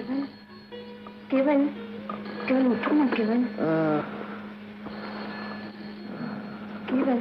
केवल केवल केवल उठो ना केवल केवल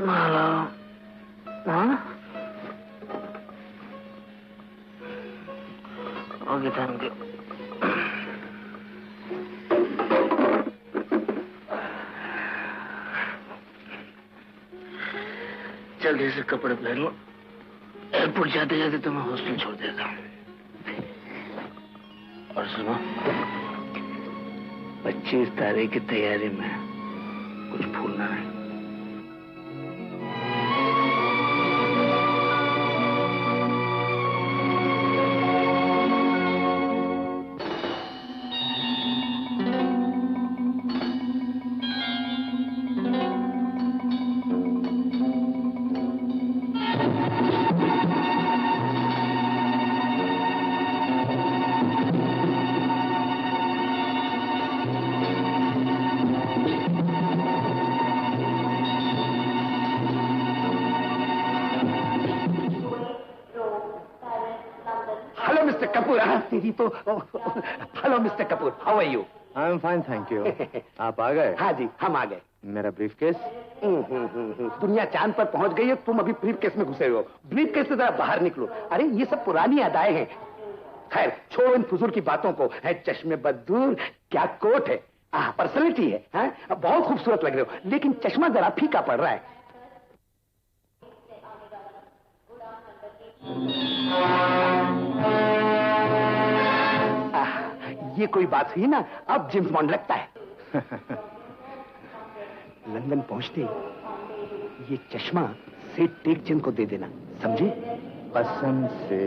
माला हाँ ओके थैंक यू जल्दी से कपड़े पहन लो एयरपोर्ट जाते जाते तो मैं हॉस्टल छोड़ देता हूँ और सुनो 25 तारीख की तैयारी में कुछ भूलना नहीं hello mister Kapoor, how are you? I am fine thank you. आप आ गए? हाँ जी, हम आ गए। मेरा ब्रीफकेस? दुनिया चांद पर पहुंच गई है, तुम अभी ब्रीफकेस में घुसे हो। ब्रीफकेस से जरा बाहर निकलो। अरे ये सब पुरानी यादें हैं। खैर छोड़ो इन फुजूल की बातों को। है चश्मे बदूर, क्या कोट है, पर्सनैलिटी है, बहुत खूबसूरत लग रहे हो, लेकिन चश्मा जरा फीका पड़ रहा है। ये कोई बात हुई ना, अब जेम्स बॉन्ड लगता है। लंदन पहुंचते ये चश्मा सेठ टेकचंद को दे देना, समझे? पसंद से।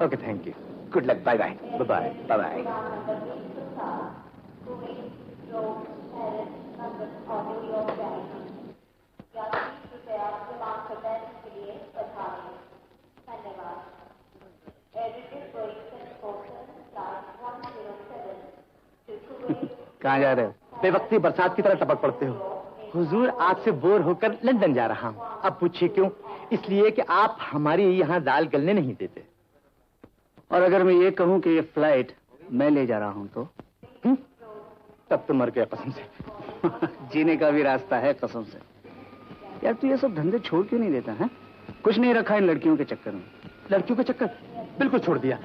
Okay thank you. Good luck, bye bye. Bye bye bye. कहाँ जा रहे हो? बेवक्ती बरसात की तरह टपक पड़ते हो। हुजूर आज से बोर होकर लंदन जा रहा हूँ। अब पूछिए क्यों? इसलिए कि आप हमारी यहाँ दाल गलने नहीं देते। और अगर मैं ये कहूँ कि ये फ्लाइट मैं ले जा रहा हूँ तो तब तो मर गया कसम से। जीने का भी रास्ता है कसम से। यार तू ये सब धंधे छोड़ क्यों नहीं देता है? कुछ नहीं रखा इन लड़कियों के चक्कर में। लड़कियों का चक्कर बिल्कुल छोड़ दिया।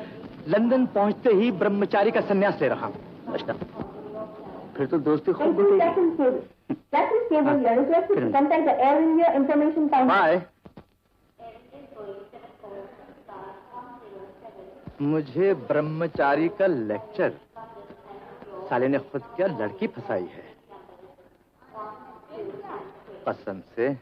लंदन पहुंचते ही ब्रह्मचारी का संन्यास ले रहा हूँ। अच्छा, फिर तो दोस्ती खूब बढ़ेगी। बाय। मुझे ब्रह्मचारी का लेक्चर। साले ने खुद क्या लड़की फंसाई है। पसंद से।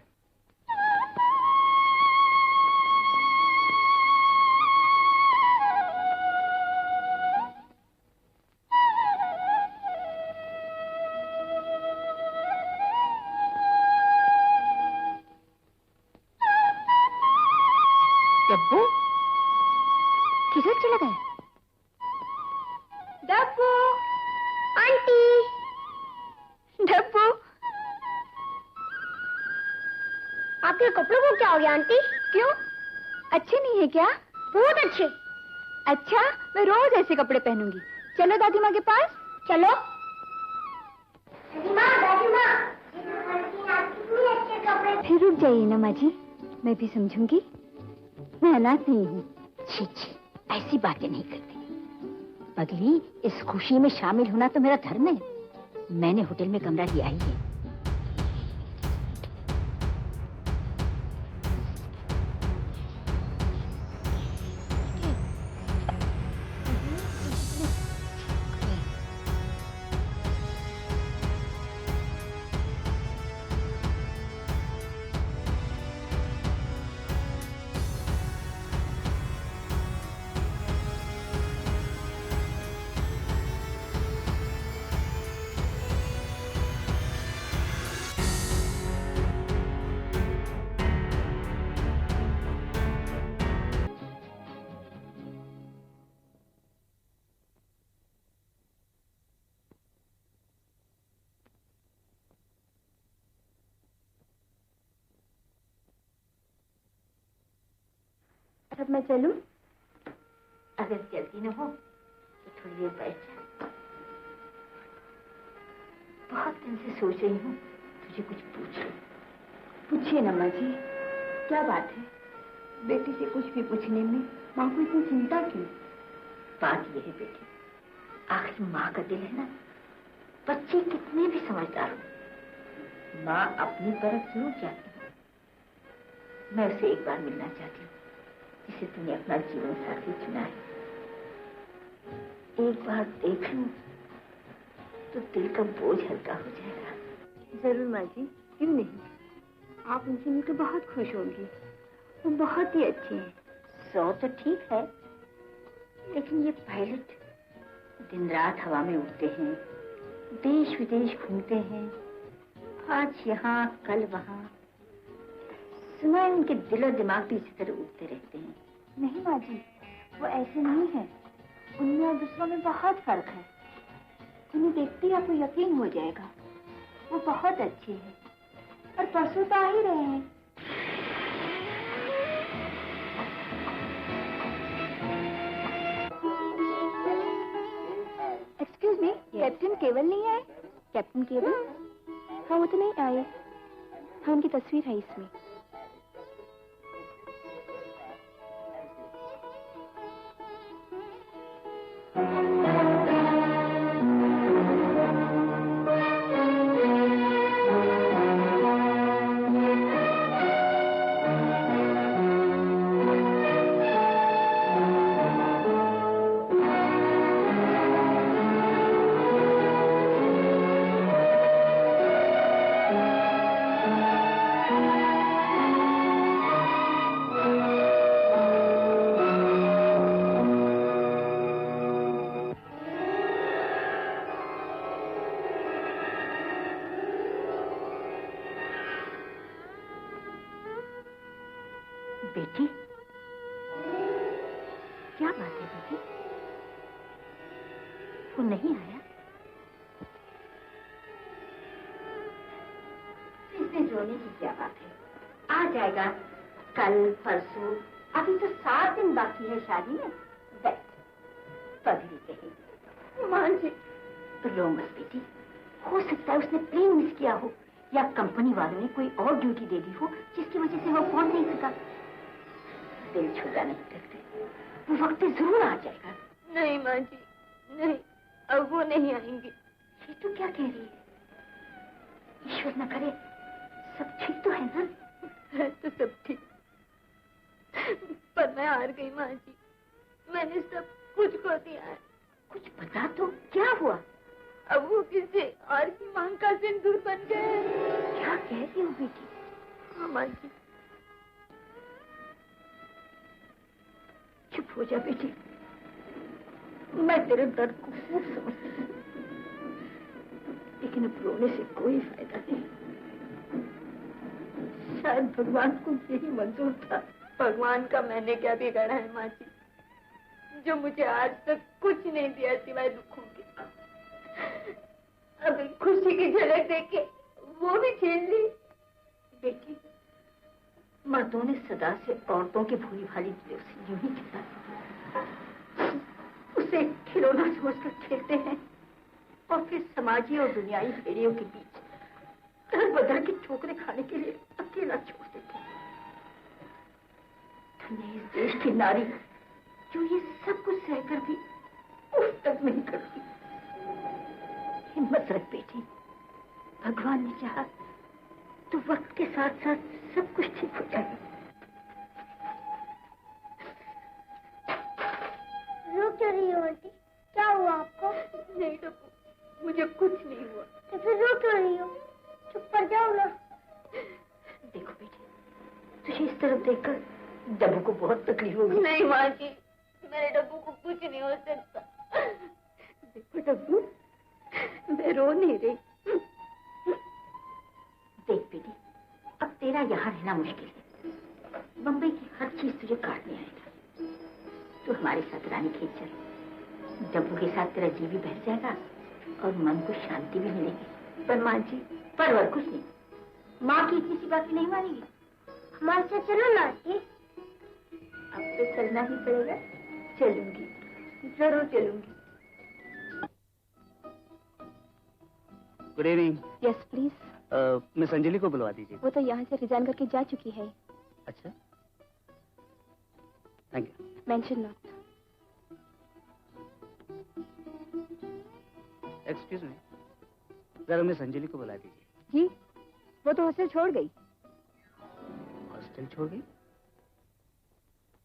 डब्बू किधर चला गया? डब्बू, आंटी, डब्बू, आपके कपड़ों को क्या हो गया आंटी? क्यों? अच्छे नहीं है क्या? बहुत अच्छे। अच्छा, मैं रोज ऐसे कपड़े पहनूंगी। चलो दादी माँ के पास। चलो। दादी माँ, फिर रुक जाइए ना माँ जी, मैं भी समझूंगी। मैं अनाथ नहीं हूँ। छी छी, ऐसी बातें नहीं करती। पगली, इस खुशी में शामिल होना तो मेरा धर्म है। मैंने होटल में कमरा लिया ही है। अब मैं चलूं? अगर जल्दी न हो तो थोड़ी देर बैठ जा। बहुत दिन से सोच रही हूँ तुझे कुछ पूछ लूं। पूछिए ना माँ जी, क्या बात है? बेटी से कुछ भी पूछने में माँ को इतनी चिंता क्यों? बात यह है बेटी, आखिर माँ का दिल है ना, बच्चे कितने भी समझदार हो, माँ अपनी तरफ जरूर जाती है। मैं उसे एक बार मिलना चाहती हूँ जिसे तूने अपना जीवन साथी चुना है। एक बार देख लूं तो दिल का बोझ हल्का हो जाएगा। जरूर माँ जी, क्यों नहीं? आप उनसे मिलकर बहुत खुश होंगी, वो बहुत ही अच्छे हैं। सौ तो ठीक है, लेकिन ये पायलट दिन रात हवा में उड़ते हैं, देश विदेश घूमते हैं, आज यहाँ कल वहाँ। सुना है उनके दिल और दिमाग भी इसी तरह उड़ते रहते हैं। नहीं माँ जी, वो ऐसे नहीं है, उनमें और दूसरों में बहुत फर्क है। उन्हें देखते ही आपको यकीन हो जाएगा, वो बहुत अच्छे हैं और परसों तो आ ही रहे हैं। एक्सक्यूज मी, कैप्टन केवल नहीं आए? कैप्टन केवल? हाँ, वो तो नहीं आए। हाँ, उनकी तस्वीर है इसमें। बेटी, क्या बात है बेटी? वो नहीं आया? इसमें रोने की क्या बात है? आ जाएगा कल परसों, अभी तो 7 दिन बाकी है शादी में। बस पगली कहेगी। मां जी, रो मत बेटी, हो सकता है उसने प्लेन मिस किया हो या कंपनी वालों ने कोई और ड्यूटी दे दी हो जिसकी वजह से वो पहुंच नहीं सका। दिल छोटा नहीं करते, वो वक्त जरूर आ जाएगा। नहीं माँ जी, नहीं, अब वो नहीं आएंगे। ये तो क्या कह रही है? ईश्वर न करे, सब ठीक तो है ना? है तो सब ठीक, पर मैं हार गई माँ जी, मैंने सब कुछ खो दिया है। कुछ बता तो, क्या हुआ? अब वो किसी और की मांग का सिंदूर बन गए। क्या कह रही हो बेटी? हाँ माँ जी। चुप हो जा बेटी, मैं तेरे दर्द को खूब समझती हूँ, लेकिन अब रोने से कोई फायदा नहीं। शायद भगवान को यही मंजूर था। भगवान का मैंने क्या बिगाड़ा है माँ जी, जो मुझे आज तक कुछ नहीं दिया सिवाय दुखों के। अभी खुशी की झलक देके वो भी छीन ली। बेटी, मर्दों ने सदा से औरतों की भोली भाली दिलों से यूं ही खेला, उसे खिलौना समझकर खेलते हैं और फिर समाजी और दुनियाई भेड़ियों के बीच दर बदर के ठोकरे खाने के लिए अकेला छोड़ देते हैं। धन्य इस देश की नारी जो ये सब कुछ सहकर भी उफ तक नहीं करती। हिम्मत रख बेटी, भगवान ने चाहा तो वक्त के साथ साथ सब कुछ ठीक हो जाएगा। रो क्यों रही हो आंटी? क्या हुआ आपको? नहीं डब्बू, मुझे कुछ नहीं हुआ। तो फिर रो क्यों रही हो? चुप कर जाओ ना। देखो बेटी, तुझे इस तरफ देखकर डब्बू को बहुत तकलीफ होगी। नहीं माँ जी, मेरे डब्बू को कुछ नहीं हो सकता। देखो डब्बू, मैं रो नहीं रही। देख बेटी, अब तेरा यहाँ रहना मुश्किल है। बम्बई की हर चीज तुझे काटने आएगा। तू हमारे साथ रानी खेत चल, डब्बू के साथ तेरा जी भी बह जाएगा और मन को शांति भी मिलेगी। पर माँ जी, पर कुछ नहीं, माँ की इतनी सी बात नहीं मानेगी। हमारे साथ चलो ना आंटी। अब तो चलना ही पड़ेगा। चलूंगी, जरूर चलूंगी। Good evening. Yes please. Miss Anjali को बुलवा दीजिए। वो तो यहाँ से रिजाइन करके जा चुकी है। अच्छा, thank you. Mention not. Excuse me, जरा मिस अंजलि को बुला दीजिए। जी, वो तो हॉस्टल छोड़ गई। हॉस्टल छोड़ गई?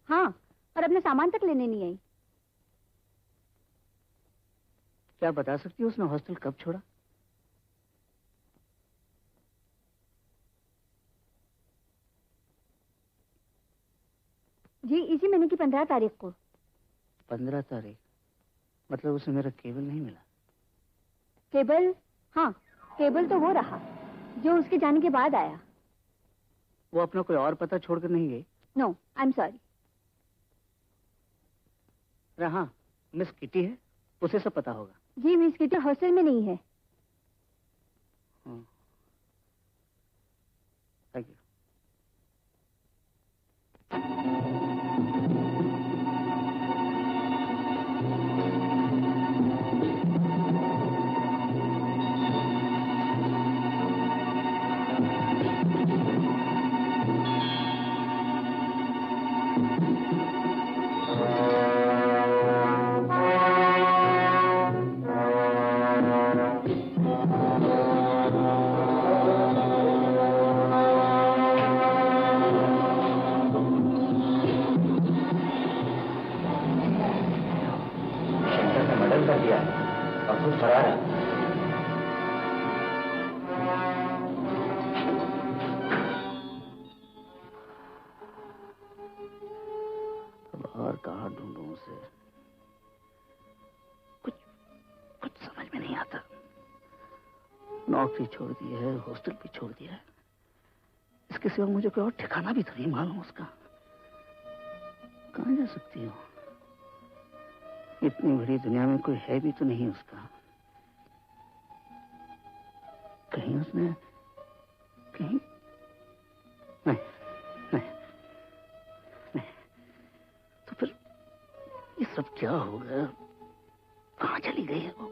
हाँ, और अपने सामान तक लेने नहीं आई। क्या बता सकती हो उसने हॉस्टल कब छोड़ा? जी, इसी महीने की 15 तारीख को। 15 तारीख? मतलब उसे मेरा केबल नहीं मिला? केबल? हाँ, केबल तो वो रहा जो उसके जाने के बाद आया। वो अपना कोई और पता छोड़कर नहीं गई? No, I am sorry. हाँ, मिस किटी है, उसे सब पता होगा। जी, मिस किटी हॉस्टल में नहीं है। Thank you. और कहाँ ढूंढूं उसे? कुछ समझ में नहीं आता। नौकरी छोड़ दी है, हॉस्टल भी छोड़ दिया है। इसके सिवा मुझे कोई और ठिकाना भी तो नहीं मालूम उसका। कहाँ जा सकती हूँ? इतनी बड़ी दुनिया में कोई है भी तो नहीं उसका। कहीं उसने कहीं नहीं, नहीं, नहीं। तो फिर ये सब क्या हो गया? कहाँ चली गई है वो?